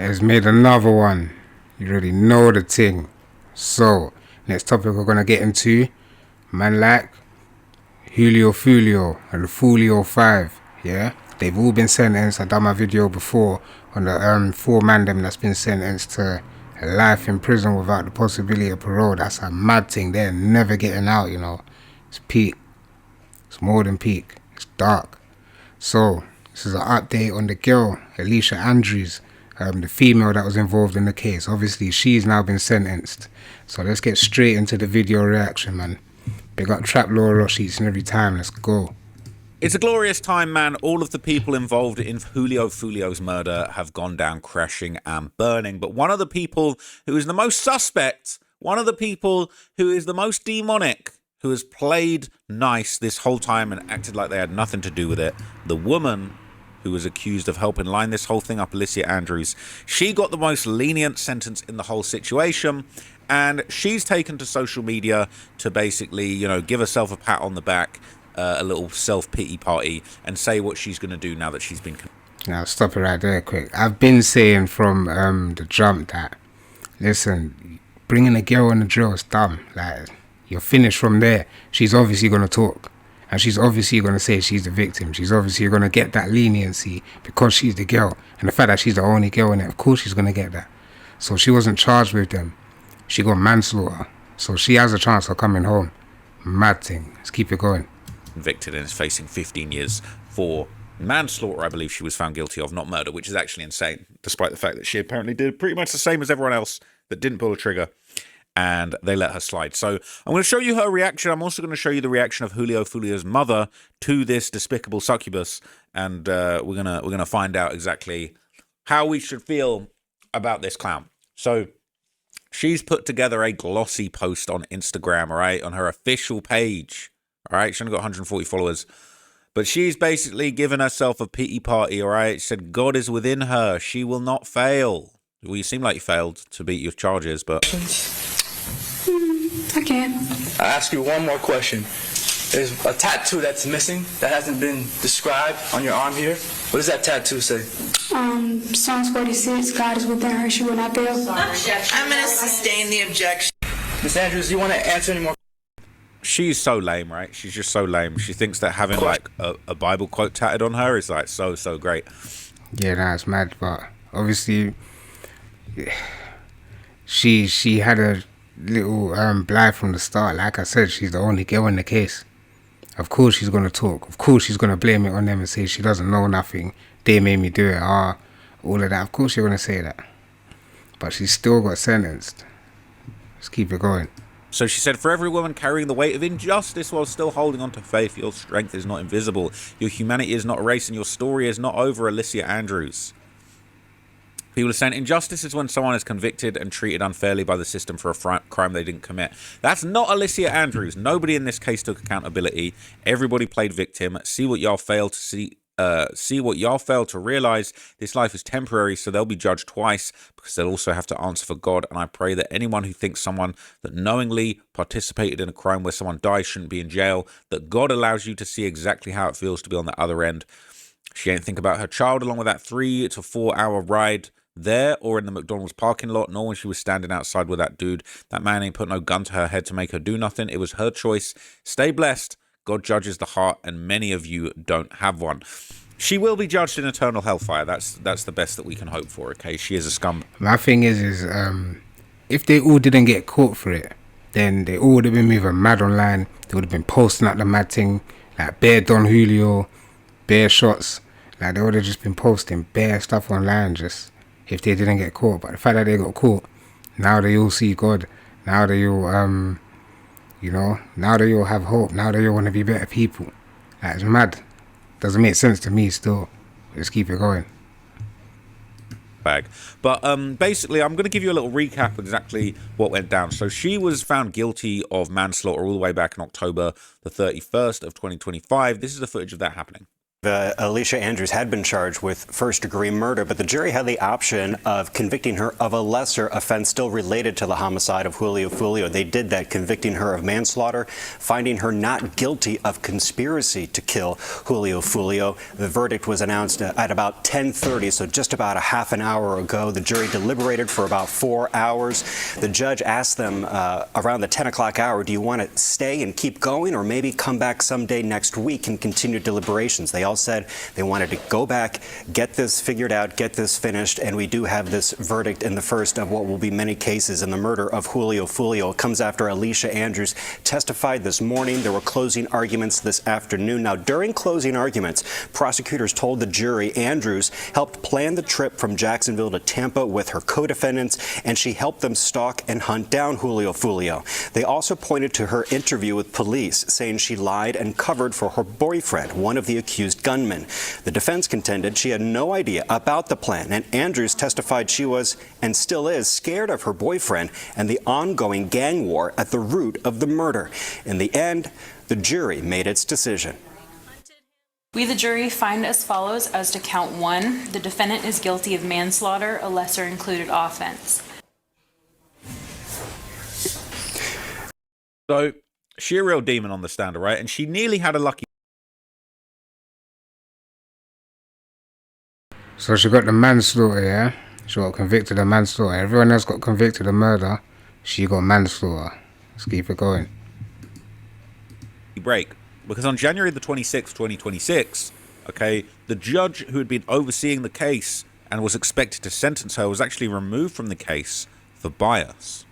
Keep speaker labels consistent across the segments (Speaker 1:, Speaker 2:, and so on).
Speaker 1: has made another one. You already know the thing. So, next topic we're gonna get into, man like Julio Fulio and the Fulio 5, yeah? They've all been sentenced. I done my video before on the 4 man them that's been sentenced to life in prison without the possibility of parole. That's a mad thing. They're never getting out, you know. It's peak. It's more than peak. It's dark. So, this is an update on the girl, ALICIA Andrews, the female that was involved in the case. Obviously, she's now been sentenced. So let's get straight into the video reaction, man. Big up Trap Law Rush each and every time. Let's go.
Speaker 2: It's a glorious time, man. All of the people involved in Julio Fulio's murder have gone down crashing and burning. But one of the people who is the most suspect, one of the people who is the most demonic, who has played nice this whole time and acted like they had nothing to do with it, the woman who was accused of helping line this whole thing up, ALICIA Andrews, she got the most lenient sentence in the whole situation. And she's taken to social media to basically, you know, give herself a pat on the back, a little self-pity party, and say what she's going to do now that she's been...
Speaker 1: Now, stop it right there quick. I've been saying from the jump that, listen, bringing a girl in the drill is dumb. Like, you're finished from there. She's obviously going to talk. And she's obviously going to say she's the victim. She's obviously going to get that leniency because she's the girl. And the fact that she's the only girl in it, of course she's going to get that. So she wasn't charged with them. She got manslaughter. So she has a chance of coming home. Mad thing. Let's keep it going.
Speaker 2: Convicted and is facing 15 years for manslaughter, I believe she was found guilty of, not murder, which is actually insane, despite the fact that she apparently did pretty much the same as everyone else that didn't pull a trigger, and they let her slide. So I'm going to show you her reaction. I'm also going to show you the reaction of Julio Fulio's mother to this despicable succubus, and we're gonna find out exactly how we should feel about this clown. So she's put together a glossy post on Instagram, all right, on her official page. All right, she only got 140 followers. But she's basically given herself a pity party, all right? She said, God is within her. She will not fail. Well, you seem like you failed to beat your charges, but...
Speaker 3: I can.
Speaker 4: I ask you one more question. There's a tattoo that's missing that hasn't been described on your arm here. What does that tattoo say?
Speaker 3: Psalms 46, God is within her, she will not fail.
Speaker 5: I'm going to sustain the objection.
Speaker 4: Miss Andrews, do you want to answer any more?
Speaker 2: She's so lame, right? She's just so lame. She thinks that having like a Bible quote tatted on her is like so great.
Speaker 1: Yeah, that's mad. But obviously, she had a little blind from the start. Like I said, she's the only girl in the case. Of course she's gonna talk. Of course she's gonna blame it on them and say she doesn't know nothing. They made me do it. All of that. Of course you're gonna say that. But she still got sentenced. Let's keep it going.
Speaker 2: So she said, for every woman carrying the weight of injustice while still holding on to faith, your strength is not invisible. Your humanity is not erased, and your story is not over, ALICIA Andrews. People are saying injustice is when someone is convicted and treated unfairly by the system for a crime they didn't commit. That's not ALICIA Andrews. Nobody in this case took accountability. Everybody played victim. See what y'all failed to see. See what y'all failed to realize. This life is temporary, so they'll be judged twice because they'll also have to answer for God. And I pray that anyone who thinks someone that knowingly participated in a crime where someone dies shouldn't be in jail, that God allows you to see exactly how it feels to be on the other end. She ain't think about her child along with that 3 to 4 hour ride there or in the McDonald's parking lot, nor when she was standing outside with that dude. That man ain't put no gun to her head to make her do nothing. It was her choice. Stay blessed. God judges the heart, and many of you don't have one. She will be judged in eternal hellfire. That's the best that we can hope for, okay? She is a scum.
Speaker 1: My thing is if they all didn't get caught for it, then they all would have been moving mad online. They would have been posting at the mad thing, like bare Don Julio, bare shots. Like, they would have just been posting bare stuff online just if they didn't get caught. But the fact that they got caught, now they all see God. Now they all, you know, now they all have hope. Now they all want to be better people. That's mad. Doesn't make sense to me still. Let's keep it going.
Speaker 2: Bag. But basically, I'm going to give you a little recap of exactly what went down. So she was found guilty of manslaughter all the way back in October the 31st of 2025. This is the footage of that happening.
Speaker 6: ALICIA Andrews had been charged with first-degree murder, but the jury had the option of convicting her of a lesser offense still related to the homicide of Julio Fulio. They did that, convicting her of manslaughter, finding her not guilty of conspiracy to kill Julio Fulio. The verdict was announced at about 10:30, so just about a half an hour ago. The jury deliberated for about 4 hours. The judge asked them around the 10 o'clock hour, do you want to stay and keep going, or maybe come back someday next week and continue deliberations? They all said they wanted to go back, get this figured out, get this finished, and we do have this verdict in the first of what will be many cases in the murder of Julio Fulio. It comes after ALICIA Andrews testified this morning. There were closing arguments this afternoon. Now, during closing arguments, prosecutors told the jury Andrews helped plan the trip from Jacksonville to Tampa with her co-defendants, and she helped them stalk and hunt down Julio Fulio. They also pointed to her interview with police, saying she lied and covered for her boyfriend, one of the accused gunmen. The defense contended she had no idea about the plan, and Andrews testified she was, and still is, scared of her boyfriend and the ongoing gang war at the root of the murder. In the end, the jury made its decision.
Speaker 7: We, the jury, find as follows as to count 1. The defendant is guilty of manslaughter, a lesser included offense.
Speaker 2: So, she a real demon on the stand, right? And she nearly had a lucky.
Speaker 1: So she got the manslaughter, yeah? She got convicted of manslaughter. Everyone else got convicted of murder. She got manslaughter. Let's keep it going.
Speaker 2: Break. Because on January the 26th, 2026, okay, the judge who had been overseeing the case and was expected to sentence her was actually removed from the case for bias.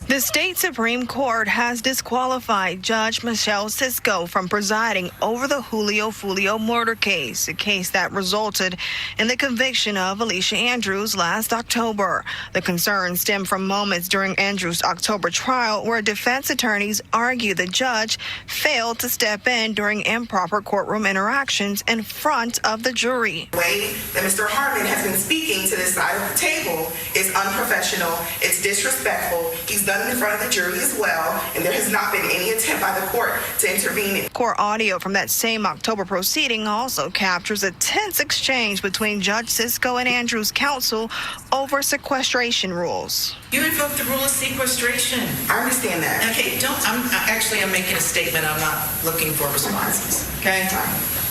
Speaker 5: The state Supreme Court has disqualified Judge Michelle Cisco from presiding over the Julio Fulio murder case, a case that resulted in the conviction of ALICIA Andrews last October. The concerns stem from moments during Andrews' October trial where defense attorneys argue the judge failed to step in during improper courtroom interactions in front of the jury.
Speaker 8: The way that Mr. Harmon has been speaking to this side of the table is unprofessional. It's disrespectful. He's done in front of the jury as well, and there has not been any attempt by the court to intervene.
Speaker 5: Court audio from that same October proceeding also captures a tense exchange between Judge Cisco and Andrews' counsel over sequestration rules.
Speaker 8: You invoked the rule of sequestration. I understand that. Okay, I'm making a statement. I'm not looking for responses. Okay?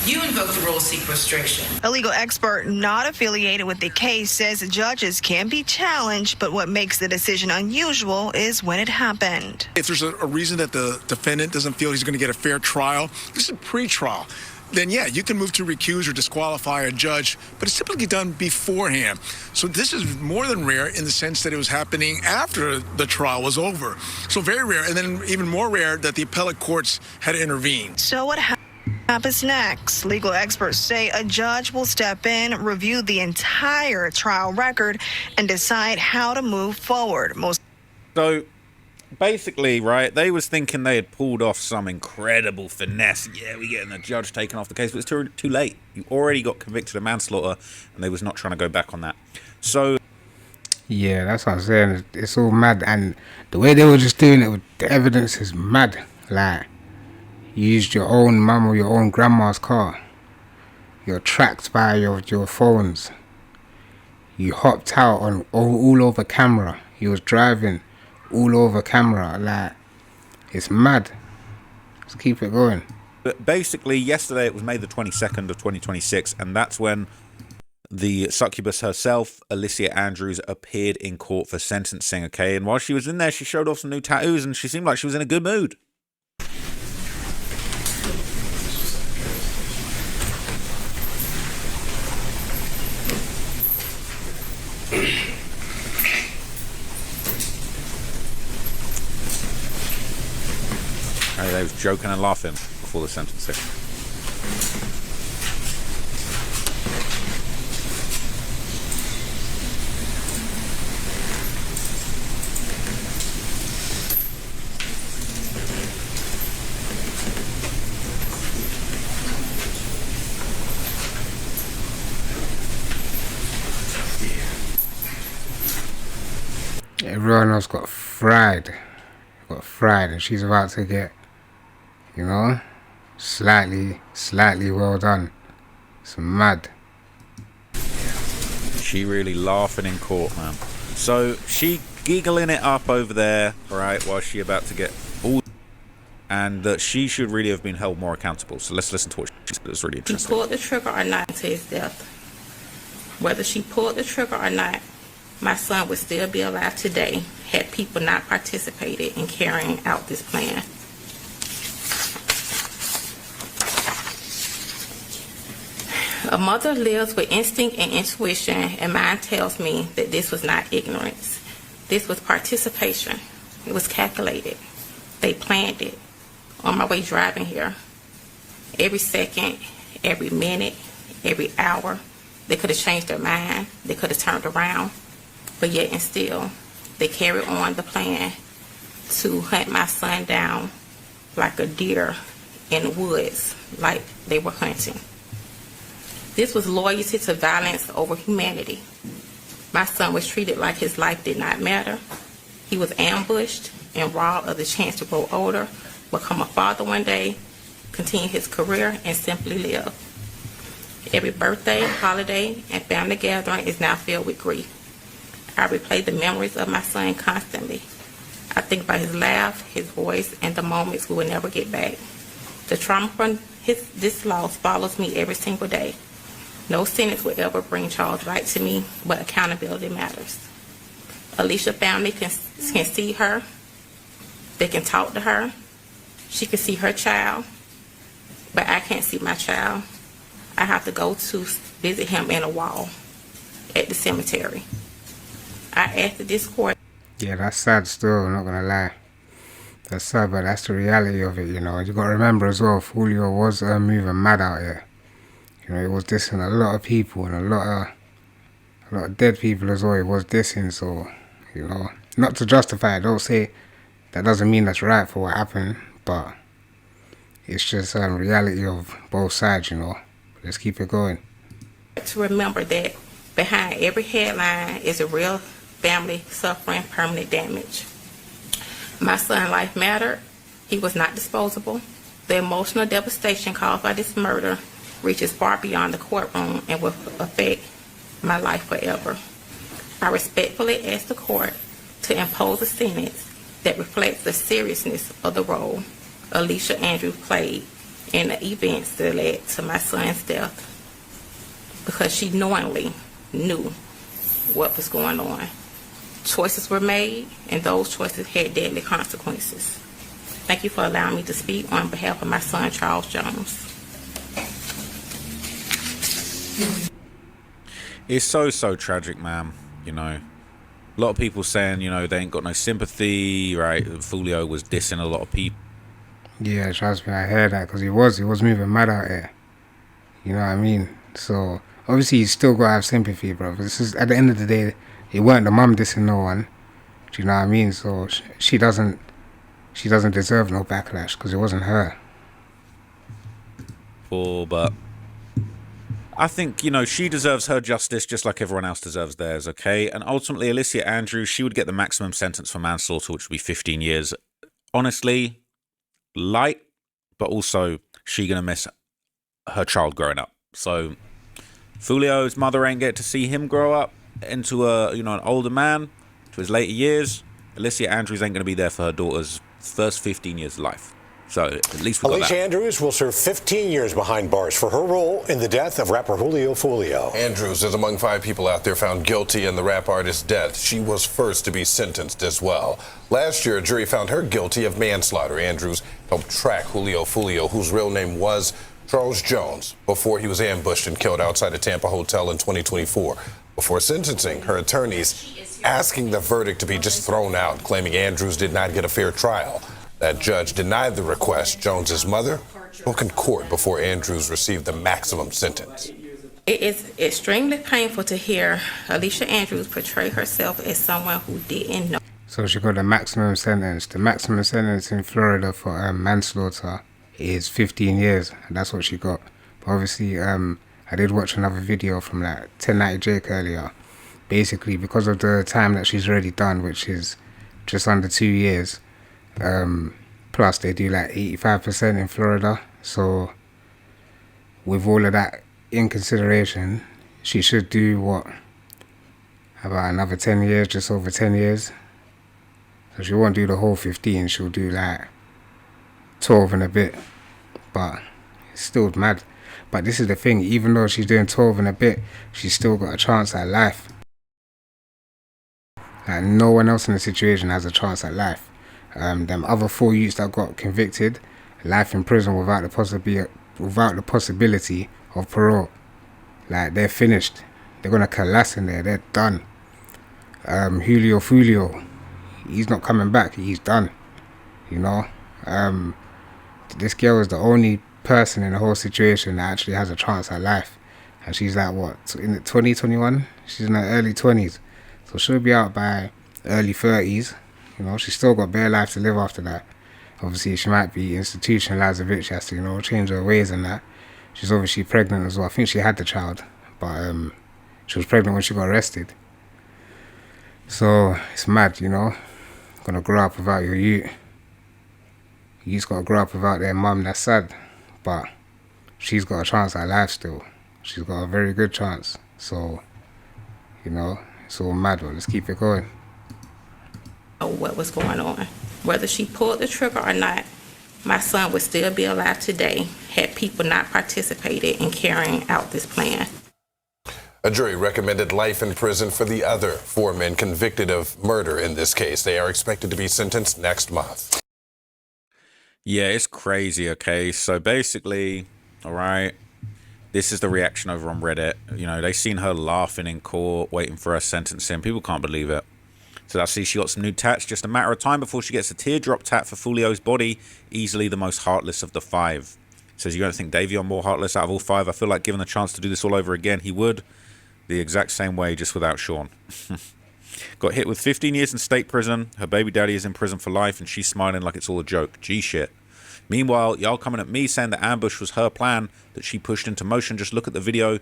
Speaker 8: You invoked the rule of sequestration.
Speaker 5: A legal expert not affiliated with the case says judges can be challenged, but what makes the decision unusual is when it happened.
Speaker 9: If there's a reason that the defendant doesn't feel he's going to get a fair trial, this is pre-trial, then yeah, you can move to recuse or disqualify a judge, but it's typically done beforehand. So this is more than rare in the sense that it was happening after the trial was over. So very rare, and then even more rare that the appellate courts had intervened.
Speaker 5: So what happens next? Legal experts say a judge will step in, review the entire trial record, and decide how to move forward.
Speaker 2: So, basically, right, they was thinking they had pulled off some incredible finesse. Yeah, we're getting the judge taken off the case, but it's too late. You already got convicted of manslaughter, and they was not trying to go back on that. So,
Speaker 1: yeah, that's what I'm saying. It's all mad, and the way they were just doing it with the evidence is mad. Like, you used your own mum or your own grandma's car. You're tracked by your phones. You hopped out on all over camera. You was driving all over camera. Like, it's mad. Let's keep it going.
Speaker 2: But basically, yesterday it was May the 22nd of 2026, and that's when the succubus herself, ALICIA Andrews, appeared in court for sentencing, okay? And while she was in there, she showed off some new tattoos, and she seemed like she was in a good mood. They was joking and laughing before the sentencing.
Speaker 1: Everyone else got fried. And she's about to get, slightly well done. It's mad.
Speaker 2: She really laughing in court, man. So she giggling it up over there, right, while she about to get all, and that she should really have been held more accountable. So let's listen to what she said. It's really
Speaker 10: She
Speaker 2: interesting.
Speaker 10: pulled the trigger or not to his death. Whether she pulled the trigger or not, my son would still be alive today had people not participated in carrying out this plan. A mother lives with instinct and intuition, and mine tells me that this was not ignorance. This was participation. It was calculated. They planned it. On my way driving here, every second, every minute, every hour, they could have changed their mind. They could have turned around. But yet and still, they carried on the plan to hunt my son down like a deer in the woods, like they were hunting. This was loyalty to violence over humanity. My son was treated like his life did not matter. He was ambushed and robbed of the chance to grow older, become a father one day, continue his career, and simply live. Every birthday, holiday, and family gathering is now filled with grief. I replay the memories of my son constantly. I think about his laugh, his voice, and the moments we will never get back. The trauma from this loss follows me every single day. No sentence will ever bring Charles right to me, but accountability matters. ALICIA family can see her. They can talk to her. She can see her child, but I can't see my child. I have to go to visit him in a wall at the cemetery. I asked this court.
Speaker 1: Yeah, that's sad still, I'm not gonna lie. That's sad, but that's the reality of it, you know. You gotta remember as well, Julio was moving mad out here. You know, he was dissing a lot of people and a lot of dead people as well. He was dissing, so, you know, not to justify it, don't say that doesn't mean that's right for what happened, but it's just reality of both sides, you know. Let's keep it going.
Speaker 10: To remember that behind every headline is a real family suffering permanent damage. My son's life mattered. He was not disposable. The emotional devastation caused by this murder reaches far beyond the courtroom and will affect my life forever. I respectfully ask the court to impose a sentence that reflects the seriousness of the role ALICIA Andrews played in the events that led to my son's death, because she knowingly knew what was going on. Choices were made, and those choices had deadly consequences. Thank you for allowing me to speak on behalf of my son, Charles Jones.
Speaker 2: It's so tragic, man. You know, a lot of people saying, you know, they ain't got no sympathy, right? Julio was dissing a lot of people.
Speaker 1: Yeah, trust me, I heard that, because he was moving mad out here. You know what I mean? So obviously you still gotta have sympathy, bro. This is, at the end of the day, it weren't the mum dissing no one. Do you know what I mean? So she doesn't deserve no backlash, because it wasn't her.
Speaker 2: But I think, you know, she deserves her justice just like everyone else deserves theirs, okay? And ultimately, ALICIA Andrews, she would get the maximum sentence for manslaughter, which would be 15 years. Honestly, light, but also she gonna miss her child growing up. So Julio's mother ain't get to see him grow up into a, you know, an older man to his later years. ALICIA Andrews ain't gonna be there for her daughter's first 15 years of life. So at least we got that.
Speaker 11: ALICIA Andrews will serve 15 years behind bars for her role in the death of rapper Julio Julio.
Speaker 12: Andrews is among 5 people out there found guilty in the rap artist's death. She was first to be sentenced as well. Last year, a jury found her guilty of manslaughter. Andrews helped track Julio Julio, whose real name was Charles Jones, before he was ambushed and killed outside a Tampa hotel in 2024. Before sentencing, her attorneys asking the verdict to be just thrown out, claiming Andrews did not get a fair trial. That judge denied the request. Jones's mother spoke in court before Andrews received the maximum sentence.
Speaker 10: It is extremely painful to hear ALICIA Andrews portray herself as someone who didn't know.
Speaker 1: So she got the maximum sentence. The maximum sentence in Florida for manslaughter is 15 years. And that's what she got. But obviously, I did watch another video from like 1090 Jake earlier. Basically, because of the time that she's already done, which is just under 2 years, Plus, they do like 85% in Florida. So, with all of that in consideration, she should do what? About another 10 years, just over 10 years. So she won't do the whole 15, she'll do like 12 and a bit. But it's still mad. But this is the thing, even though she's doing 12 and a bit, she's still got a chance at life. Like, no one else in the situation has a chance at life. Them other 4 youths that got convicted, life in prison without the possibility of parole. Like, they're finished. They're gonna collapse in there. They're done. Julio, he's not coming back. He's done. You know. This girl is the only person in the whole situation that actually has a chance at life, and she's like what, in the 2021? She's in her early 20s, so she'll be out by early 30s. You know, she's still got bare life to live after that. Obviously, she might be institutionalized a bit. She has to, you know, change her ways and that. She's obviously pregnant as well. I think she had the child, but she was pregnant when she got arrested. So it's mad, you know. Gonna grow up without your youth. You just gotta grow up without their mum. That's sad, but she's got a chance at life still. She's got a very good chance. So, you know, it's all mad. But let's keep it going.
Speaker 10: What was going on? Whether she pulled the trigger or not, my son would still be alive today had people not participated in carrying out this plan.
Speaker 12: A jury recommended life in prison for the other 4 men convicted of murder in this case. They are expected to be sentenced next month.
Speaker 2: Yeah, it's crazy, okay? So basically, all right, this is the reaction over on Reddit. You know, they seen her laughing in court, waiting for her sentencing. People can't believe it. So I see she got some new tats. Just a matter of time before she gets a teardrop tat for Julio's body. Easily the most heartless of the 5. Says, you don't think Davion more heartless out of all 5? I feel like given the chance to do this all over again, he would. The exact same way, just without Sean. Got hit with 15 years in state prison. Her baby daddy is in prison for life, and she's smiling like it's all a joke. Gee shit. Meanwhile, y'all coming at me saying the ambush was her plan that she pushed into motion. Just look at the video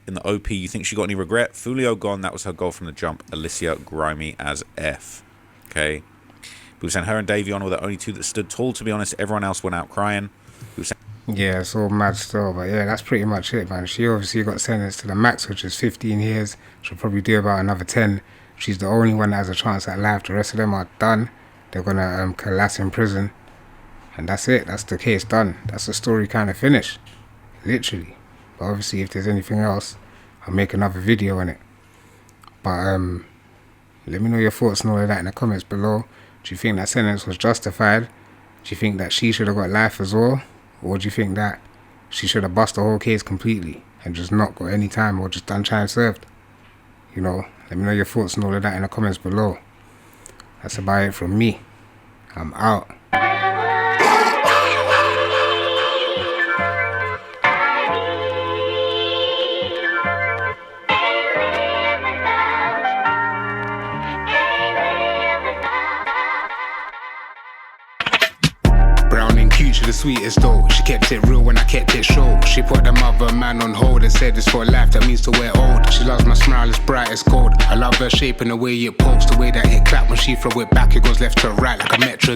Speaker 2: in the OP. You think she got any regret? Julio gone. That was her goal from the jump. ALICIA grimy as F. Okay. We were saying her and Davion were the only 2 that stood tall, to be honest. Everyone else went out crying.
Speaker 1: Yeah, it's all mad still, but yeah, that's pretty much it, man. She obviously got sentenced to the max, which is 15 years. She'll probably do about another 10. She's the only one that has a chance at life. The rest of them are done. They're gonna collapse in prison, and that's it. That's the case done. That's the story kind of finished, literally. But obviously, if there's anything else, I'll make another video on it. But let me know your thoughts and all of that in the comments below. Do you think that sentence was justified? Do you think that she should have got life as well? Or do you think that she should have bust the whole case completely and just not got any time or just done time served? You know, let me know your thoughts and all of that in the comments below. That's about it from me. I'm out. Brownin the sweetest though. She kept it real when I kept it show. She put the mother man on hold and said it's for life, that means to wear old. She loves my smile, it's bright as gold. I love her shape and the way it pokes, the way that it clap when she throw it back, it goes left to right like a metro.